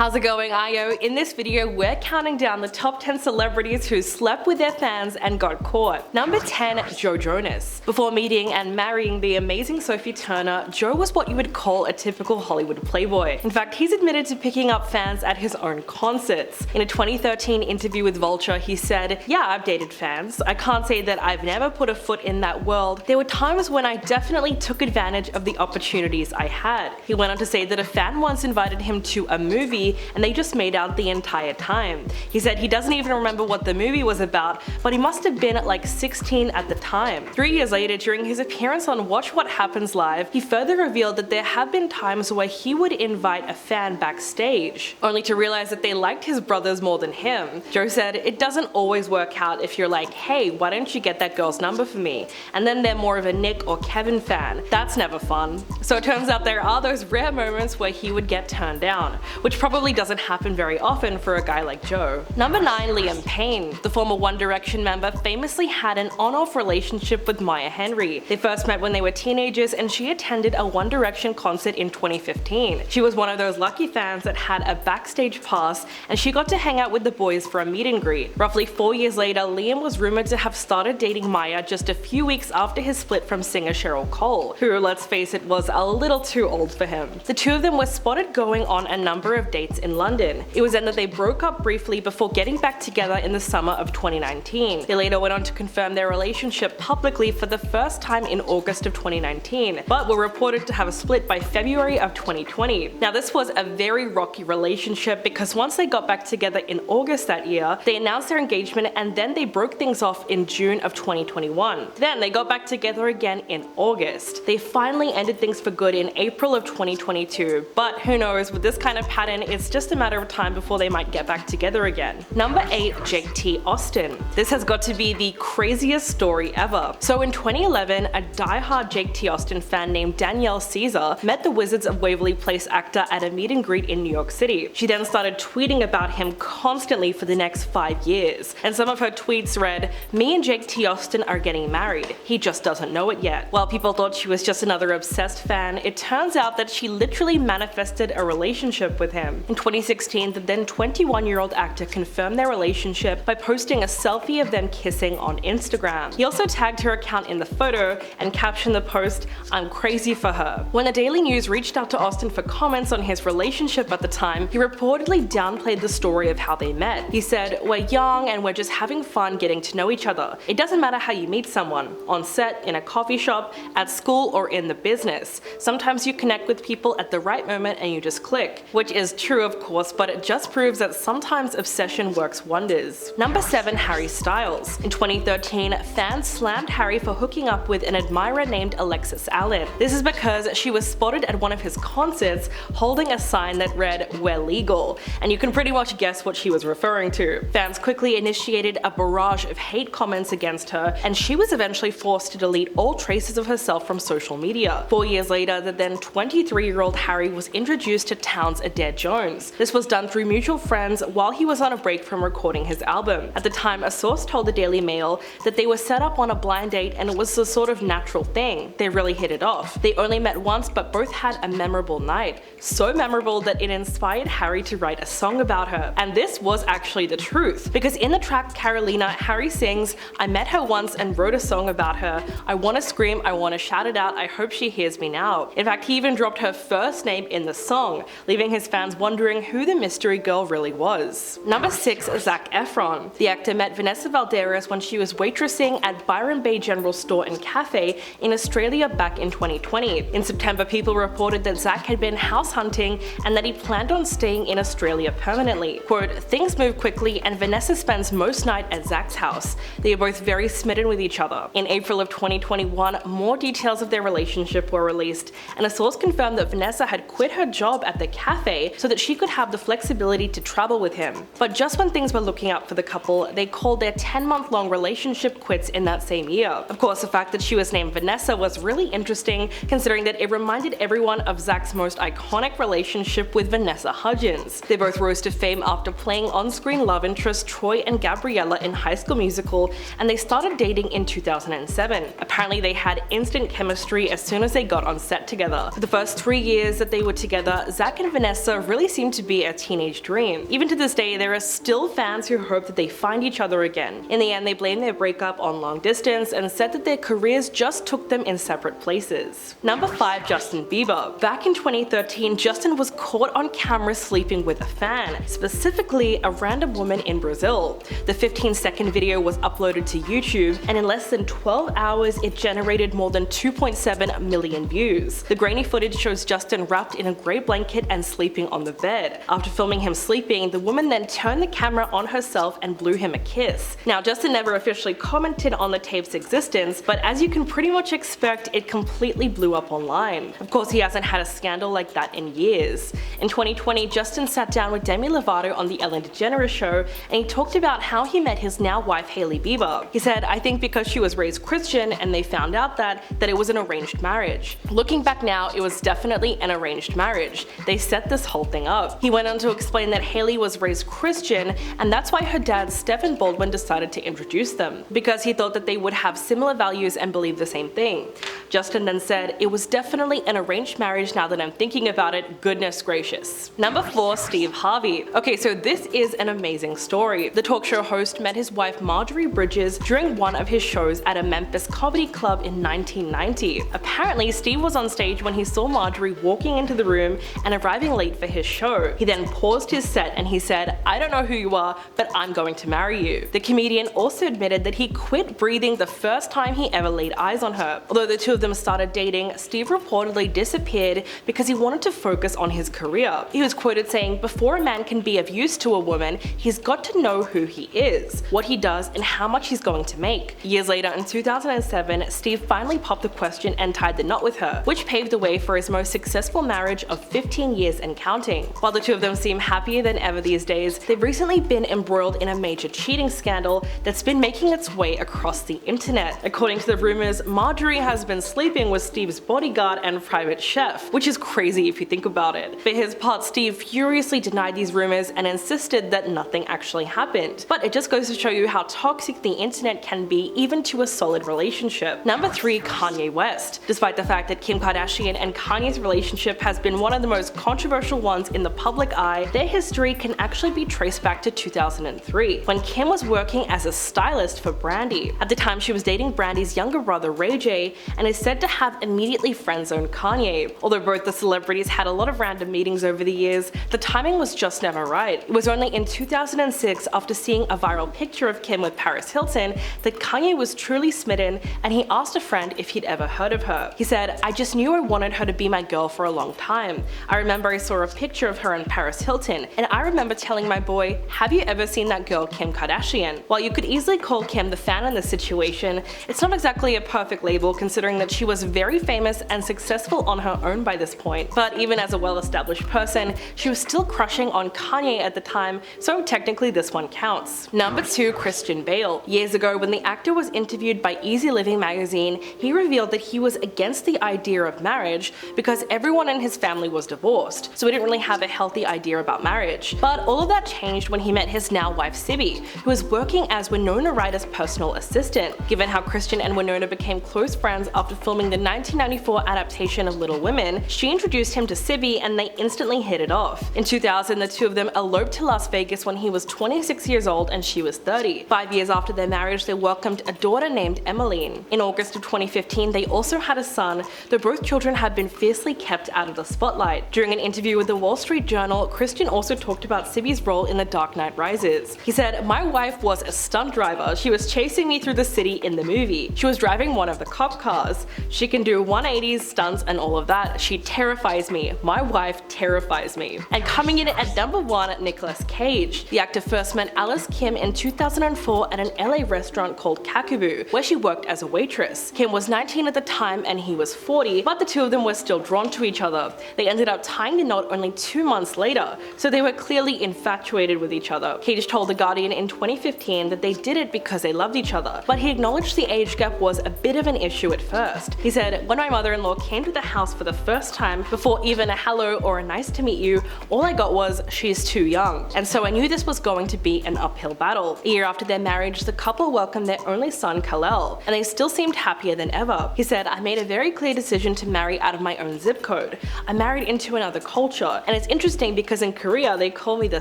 How's it going, IO? In this video, we're counting down the top 10 celebrities who slept with their fans and got caught. Number 10, Joe Jonas. Before meeting and marrying the amazing Sophie Turner, Joe was what you would call a typical Hollywood playboy. In fact, he's admitted to picking up fans at his own concerts. In a 2013 interview with Vulture, he said, "Yeah, I've dated fans. I can't say that I've never put a foot in that world. There were times when I definitely took advantage of the opportunities I had." He went on to say that a fan once invited him to a movie and they just made out the entire time. He said he doesn't even remember what the movie was about, but he must have been like 16 at the time. 3 years later, during his appearance on Watch What Happens Live, he further revealed that there have been times where he would invite a fan backstage, only to realize that they liked his brothers more than him. Joe said, "It doesn't always work out if you're like, hey, why don't you get that girl's number for me? And then they're more of a Nick or Kevin fan. That's never fun." So it turns out there are those rare moments where he would get turned down, which probably doesn't happen very often for a guy like Joe. Number 9, Liam Payne. The former One Direction member famously had an on-off relationship with Maya Henry. They first met when they were teenagers and she attended a One Direction concert in 2015. She was one of those lucky fans that had a backstage pass and she got to hang out with the boys for a meet and greet. Roughly 4 years later, Liam was rumored to have started dating Maya just a few weeks after his split from singer Cheryl Cole, who, let's face it, was a little too old for him. The two of them were spotted going on a number of dates in London. It was then that they broke up briefly before getting back together in the summer of 2019. They later went on to confirm their relationship publicly for the first time in August of 2019, but were reported to have a split by February of 2020. Now this was a very rocky relationship because once they got back together in August that year, they announced their engagement and then they broke things off in June of 2021. Then they got back together again in August. They finally ended things for good in April of 2022, but who knows, with this kind of pattern, it's just a matter of time before they might get back together again. Number 8, Jake T. Austin. This has got to be the craziest story ever. So in 2011, a die-hard Jake T. Austin fan named Danielle Caesar met the Wizards of Waverly Place actor at a meet and greet in New York City. She then started tweeting about him constantly for the next 5 years, and some of her tweets read, "Me and Jake T. Austin are getting married. He just doesn't know it yet." While people thought she was just another obsessed fan, it turns out that she literally manifested a relationship with him. In 2016, the then 21-year-old actor confirmed their relationship by posting a selfie of them kissing on Instagram. He also tagged her account in the photo and captioned the post, "I'm crazy for her." When the Daily News reached out to Austin for comments on his relationship at the time, he reportedly downplayed the story of how they met. He said, "We're young and we're just having fun getting to know each other. It doesn't matter how you meet someone, on set, in a coffee shop, at school, or in the business. Sometimes you connect with people at the right moment and you just click." Which is true, of course, but it just proves that sometimes obsession works wonders. Number 7, Harry Styles. In 2013, fans slammed Harry for hooking up with an admirer named Alexis Allen. This is because she was spotted at one of his concerts holding a sign that read, "We're legal," and you can pretty much guess what she was referring to. Fans quickly initiated a barrage of hate comments against her, and she was eventually forced to delete all traces of herself from social media. 4 years later, the then 23-year-old Harry was introduced to Townes Adair Jones. This was done through mutual friends while he was on a break from recording his album. At the time, a source told the Daily Mail that they were set up on a blind date and it was a sort of natural thing. They really hit it off. They only met once but both had a memorable night. So memorable that it inspired Harry to write a song about her. And this was actually the truth, because in the track Carolina, Harry sings, "I met her once and wrote a song about her. I wanna scream, I wanna shout it out, I hope she hears me now." In fact, he even dropped her first name in the song, leaving his fans wondering who the mystery girl really was. Number 6, Zac Efron. The actor met Vanessa Valderas when she was waitressing at Byron Bay General Store and Cafe in Australia back in 2020. In September, people reported that Zac had been house hunting and that he planned on staying in Australia permanently. Quote, "Things move quickly and Vanessa spends most night at Zac's house. They are both very smitten with each other." In April of 2021, more details of their relationship were released, and a source confirmed that Vanessa had quit her job at the cafe so that she could have the flexibility to travel with him. But just when things were looking up for the couple, they called their 10-month-long relationship quits in that same year. Of course, the fact that she was named Vanessa was really interesting, considering that it reminded everyone of Zac's most iconic relationship with Vanessa Hudgens. They both rose to fame after playing on-screen love interests Troy and Gabriella in High School Musical, and they started dating in 2007. Apparently they had instant chemistry as soon as they got on set together. For the first 3 years that they were together, Zac and Vanessa really seemed to be a teenage dream. Even to this day, there are still fans who hope that they find each other again. In the end, they blamed their breakup on long distance and said that their careers just took them in separate places. Number 5. Justin Bieber. Back in 2013, Justin was caught on camera sleeping with a fan, specifically a random woman in Brazil. The 15-second video was uploaded to YouTube, and in less than 12 hours, it generated more than 2.7 million views. The grainy footage shows Justin wrapped in a grey blanket and sleeping on the bed. After filming him sleeping, the woman then turned the camera on herself and blew him a kiss. Now, Justin never officially commented on the tape's existence, but as you can pretty much expect, it completely blew up online. Of course, he hasn't had a scandal like that in years. In 2020, Justin sat down with Demi Lovato on the Ellen DeGeneres show, and he talked about how he met his now wife Hailey Bieber. He said, "I think because she was raised Christian and they found out that it was an arranged marriage. Looking back now, it was definitely an arranged marriage. They set this whole thing up." He went on to explain that Hailey was raised Christian, and that's why her dad Stephen Baldwin decided to introduce them, because he thought that they would have similar values and believe the same thing. Justin then said, "It was definitely an arranged marriage now that I'm thinking about it, goodness gracious." Number 4. Steve Harvey. Okay, so this is an amazing story. The talk show host met his wife Marjorie Bridges during one of his shows at a Memphis comedy club in 1990. Apparently, Steve was on stage when he saw Marjorie walking into the room and arriving late for his show. He then paused his set and he said, "I don't know who you are, but I'm going to marry you." The comedian also admitted that he quit breathing the first time he ever laid eyes on her. Although the two of them started dating, Steve reportedly disappeared because he wanted to focus on his career. He was quoted saying, "Before a man can be of use to a woman, he's got to know who he is, what he does, and how much he's going to make." Years later, in 2007, Steve finally popped the question and tied the knot with her, which paved the way for his most successful marriage of 15 years and counting. While the two of them seem happier than ever these days, they've recently been embroiled in a major cheating scandal that's been making its way across the internet. According to the rumors, Marjorie has been sleeping with Steve's bodyguard and private chef, which is crazy if you think about it. For his part, Steve furiously denied these rumors and insisted that nothing actually happened. But it just goes to show you how toxic the internet can be, even to a solid relationship. Number 3. Kanye West. Despite the fact that Kim Kardashian and Kanye's relationship has been one of the most controversial ones in the public eye, their history can actually be traced back to 2003, when Kim was working as a stylist for Brandy. At the time, she was dating Brandy's younger brother Ray J, and is said to have immediately friend-zoned Kanye. Although both the celebrities had a lot of random meetings over the years, the timing was just never right. It was only in 2006, after seeing a viral picture of Kim with Paris Hilton, that Kanye was truly smitten, and he asked a friend if he'd ever heard of her. He said, "I just knew I wanted her to be my girl for a long time. I remember I saw a picture of her and Paris Hilton, and I remember telling my boy, have you ever seen that girl Kim Kardashian?" While you could easily call Kim the fan in this situation, it's not exactly a perfect label considering that she was very famous and successful on her own by this point. But even as a well-established person, she was still crushing on Kanye at the time, so technically this one counts. Number 2. Christian Bale. Years ago, when the actor was interviewed by Easy Living magazine, he revealed that he was against the idea of marriage because everyone in his family was divorced, so he didn't really have a healthy idea about marriage. But all of that changed when he met his now wife Sibby, who was working as Winona Ryder's personal assistant. Given how Christian and Winona became close friends after filming the 1994 adaptation of Little Women, she introduced him to Sibby and they instantly hit it off. In 2000, the two of them eloped to Las Vegas when he was 26 years old and she was 30. 5 years after their marriage, they welcomed a daughter named Emmeline. In August of 2015, they also had a son, though both children had been fiercely kept out of the spotlight. During an interview with the Wall Street Journal, Christian also talked about Sibby's role in The Dark Knight Rises. He said, "My wife was a stunt driver. She was chasing me through the city in the movie. She was driving one of the cop cars. She can do 180s, stunts, and all of that. She terrifies me. My wife terrifies me." And coming in at number 1, Nicolas Cage. The actor first met Alice Kim in 2004 at an LA restaurant called Kakubu, where she worked as a waitress. Kim was 19 at the time and he was 40, but the two of them were still drawn to each other. They ended up tying the knot only 2 months later, so they were clearly infatuated with each other. Cage told The Guardian in 2015 that they did it because they loved each other, but he acknowledged the age gap was a bit of an issue at first. He said, "When my mother-in-law came to the house for the first time, before even a hello or a nice to meet you, all I got was, she's too young. And so I knew this was going to be an uphill battle." A year after their marriage, the couple welcomed their only son, Kal-El, and they still seemed happier than ever. He said, "I made a very clear decision to marry out of my own zip code. I married into another culture, And it's interesting because in Korea they call me the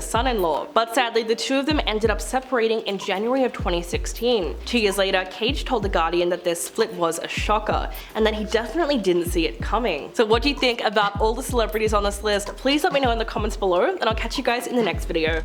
son-in-law. But sadly, the two of them ended up separating in January of 2016. 2 years later, Cage told The Guardian that their split was a shocker, and that he definitely didn't see it coming. So what do you think about all the celebrities on this list? Please let me know in the comments below, and I'll catch you guys in the next video.